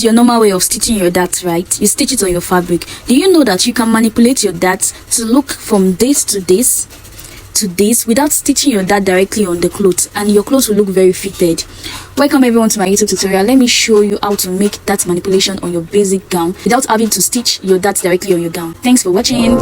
is your normal way of stitching your darts, right? You stitch it on your fabric. Do you know that you can manipulate your darts to look from this to this to this without stitching your dart directly on the clothes, and your clothes will look very fitted? Welcome everyone to my YouTube tutorial. Let me show you how to make that manipulation on your basic gown without having to stitch your darts directly on your gown. Thanks for watching.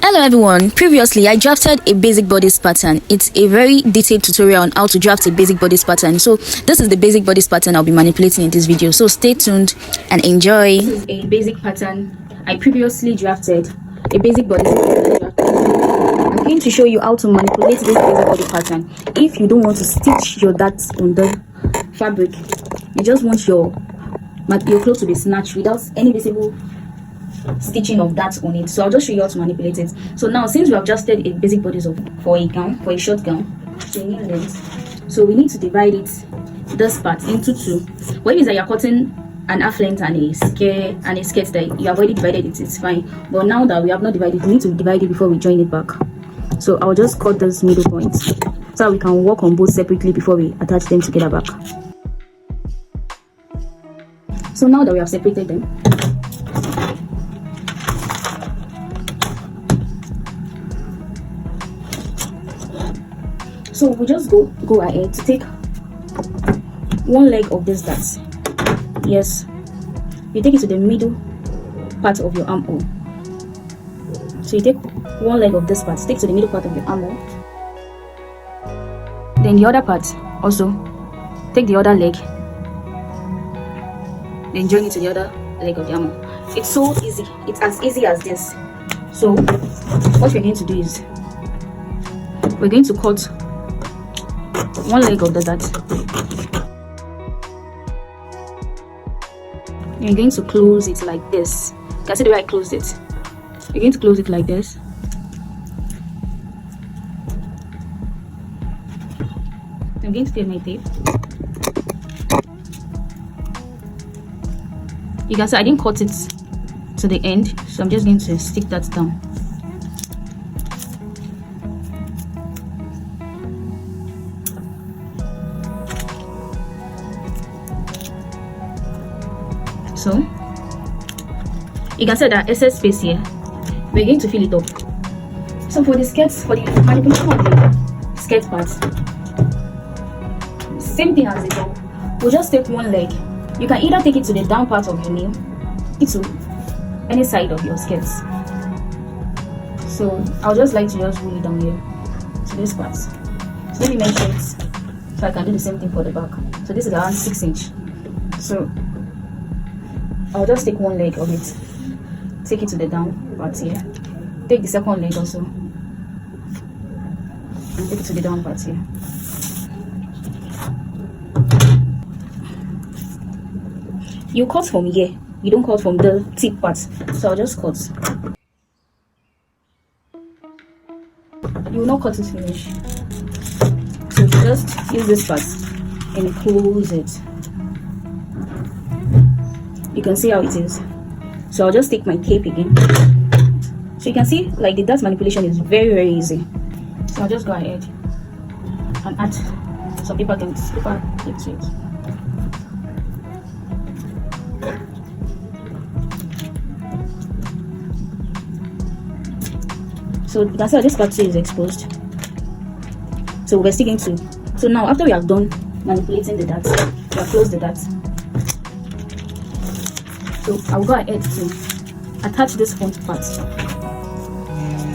Hello everyone, previously I drafted a basic bodice pattern. It's a very detailed tutorial on how to draft a basic bodice pattern. So this is the basic bodice pattern I'll be manipulating in this video, so stay tuned and enjoy. This is a basic pattern I previously drafted, a basic bodice pattern. I'm going to show you how to manipulate this basic body pattern. If you don't want to stitch your darts on the fabric, you just want your clothes to be snatched without any visible stitching of that on it. So I'll just show you how to manipulate it. So now, since we have drafted a basic bodice for a gown, for a short gown, so we need to divide it, this part, into two. What it means that you're cutting an half length and a skirt that you have already divided it, it's fine. But now that we have not divided, we need to divide it before we join it back. So I'll just cut this middle point so we can work on both separately before we attach them together back. So now that we have separated them, so we just go ahead to take one leg of this dart. Yes, you take it to the middle part of your armhole. So you take one leg of this part, stick to the middle part of your armhole. Then the other part also, take the other leg, then join it to the other leg of the armhole. It's so easy. It's as easy as this. So what we're going to do is we're going to cut one leg of the dart. You're going to close it like this. You can see the way I closed it. You're going to close it like this. I'm going to take my tape. You can see I didn't cut it to the end, so I'm just going to stick that down. So you can see that excess space here, we're going to fill it up. So for the skirts, for the manipulation of the skirt part, same thing as the top. We'll just take one leg. You can either take it to the down part of your knee, to any side of your skirts. So I'll just like to just roll it down here to this part. So let me measure it so I can do the same thing for the back. So this is around 6 inch. So I'll just take one leg of it, take it to the down part here, take the second leg also, and take it to the down part here. You cut from here, you don't cut from the tip part, so I'll just cut. You will not cut it finish, so you just use this part and close it. You can see how it is. So I'll just take my tape again. So you can see like the dart manipulation is very easy. So I'll just go ahead and add some paper clip to it. So you can see how this part is exposed. So we're sticking to. So now after we have done manipulating the dart, we have closed the dart. So I'll go ahead to attach this front part.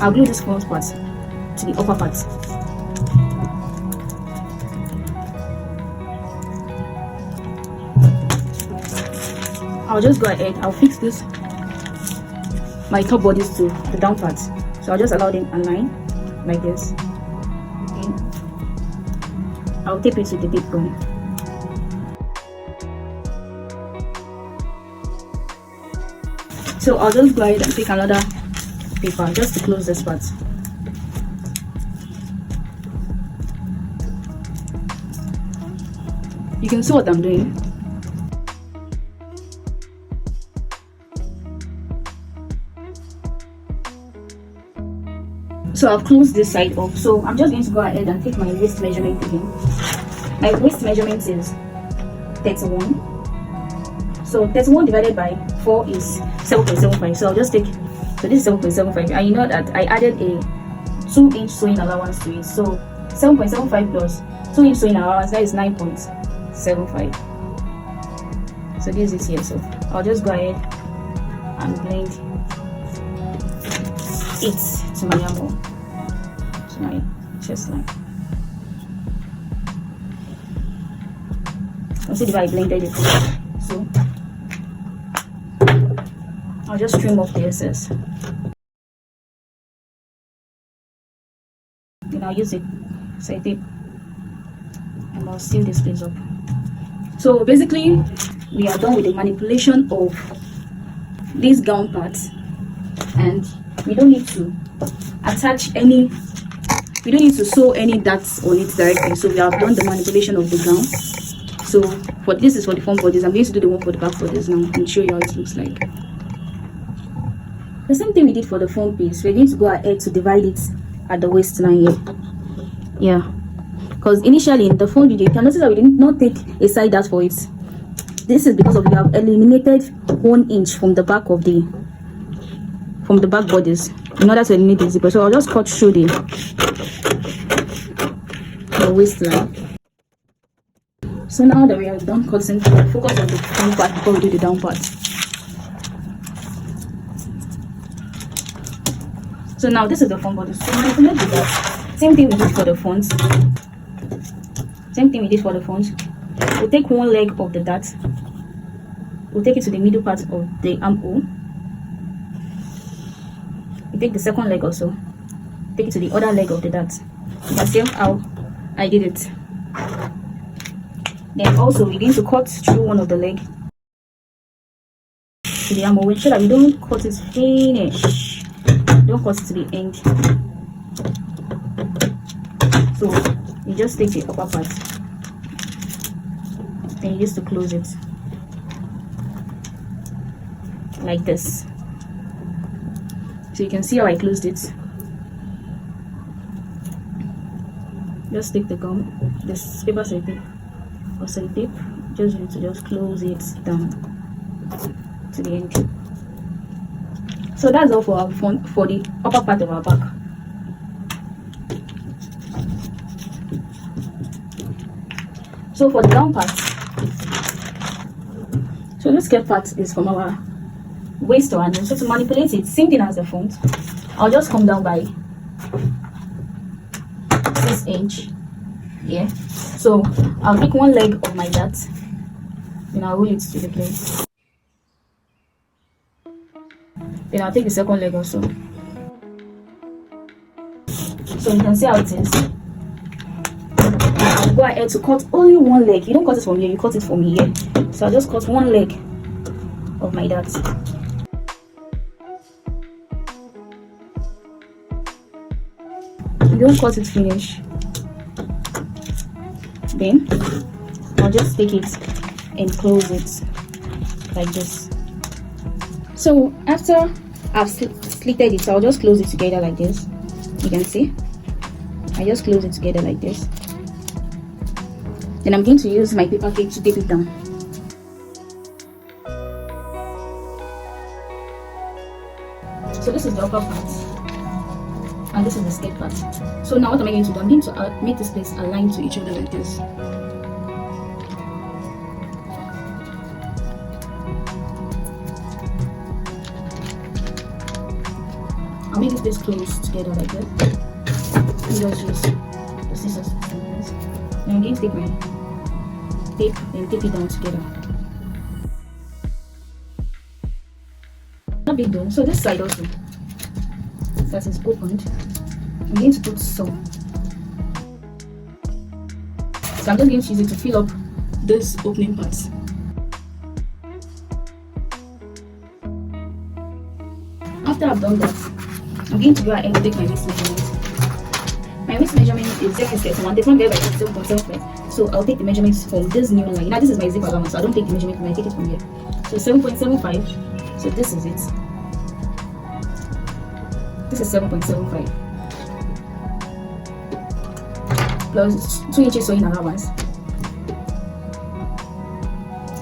I'll glue this front part to the upper part. I'll just go ahead, I'll fix this, my top bodies to the down part. So I'll just allow them align like this. Okay. I'll tape it to the tape gun. So I'll just go ahead and take another paper just to close this part. You can see what I'm doing. So I've closed this side off. So I'm just going to go ahead and take my waist measurement again. My waist measurement is 31. So 31 divided by 4 is 7.75. So I'll just take, so this is 7.75. And you know that I added a 2-inch sewing allowance to it. So 7.75 plus 2-inch sewing allowance, that is 9.75. So this is here. So I'll just go ahead and blend it to my armhole, to my chest line. Consider if I blended it. So I'll just trim off the excess. Then I'll use it sellotape tape and I'll seal this place up. So basically we are done with the manipulation of this gown part, and we don't need to attach any, we don't need to sew any darts on it directly. So we have done the manipulation of the gown. So for this is for the front bodies. I'm going to do the one for the back bodies now and show you how it looks like. The same thing we did for the front piece. We're going to go ahead to divide it at the waistline here. Yeah, because initially in the front video you can notice that we did not take a side dart for it. This is because of we have eliminated 1 inch from the back of the back bodies in order to eliminate the zipper. So I'll just cut through the waistline. So now that we are done cutting, we'll focus on the front part before we do the down part. So now this is the front body. So manipulate the dart. Same thing we did for the front. Same thing we did for the front. We'll take one leg of the dart. We'll take it to the middle part of the armhole. We take the second leg also. Take it to the other leg of the dart. You can see how I did it. Then also we're going to cut through one of the leg to the armhole. Make sure that we don't cut it finish. Don't cut it to the end. So you just take the upper part. Then you use to close it like this. So you can see how I closed it. Just take the gum, this paper sellotape or sellotape, just need to just close it down to the end. So that's all for our front, for the upper part of our back. So for the down part, so this skirt part is from our waist to our knee. So to manipulate it, same thing as the front, I'll just come down by 6 inch. Yeah. So I'll take one leg of my dart, then I'll roll it to the place. Then I'll take the second leg also. So you can see how it is. I'll go ahead to cut only one leg. You don't cut it from here, you cut it from here. So I'll just cut one leg of my dart. You don't cut it finish. Then I'll just take it and close it like this. So after I've slitted it, so I'll just close it together like this. You can see I just close it together like this. Then I'm going to use my paper clip to tape it down. So this is the upper part and this is the skirt part. So now what am I going to do? I'm going to make this place aligned to each other like this. I'll make this place close together like this. And just use the scissors. Then I'm going to take my tape and tape it down together. Not big though. So this side also, that is opened, I'm going to put some. So I'm just going to use it to fill up this opening part. After I've done that, I'm going to go ahead and take my waist measurement. My waist measurement is 0.1. This one there by 7.75. So I'll take the measurements from this new line. Now this is my zip allowance, so I don't take the measurement when I take it from here. So 7.75. So this is it. This is 7.75. plus 2 inches sewing allowance.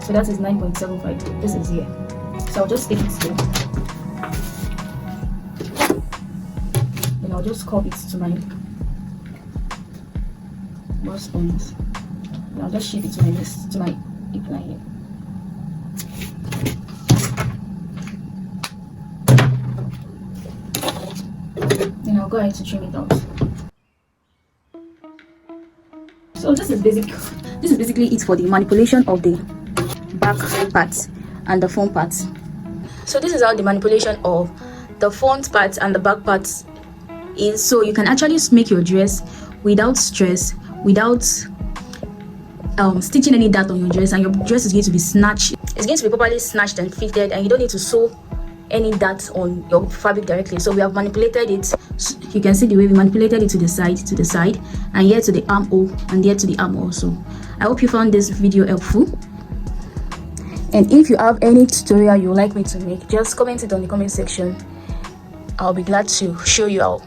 So that is 9.75. This is here. So I'll just stick it here. Then I'll just curve it to my bust points. And I'll just shape it to my waist, to my hip line here. Then I'll go ahead to trim it out. So this is basically it for the manipulation of the back parts and the front parts. So this is how the manipulation of the front parts and the back parts is. So you can actually make your dress without stress, without stitching any dart on your dress, and your dress is going to be snatched. It's going to be properly snatched and fitted, and you don't need to sew any dart on your fabric directly. So we have manipulated it. So you can see the way we manipulated it to the side, and here to the armhole, and here to the arm also. I hope you found this video helpful. And if you have any tutorial you would like me to make, just comment it on the comment section. I'll be glad to show you how.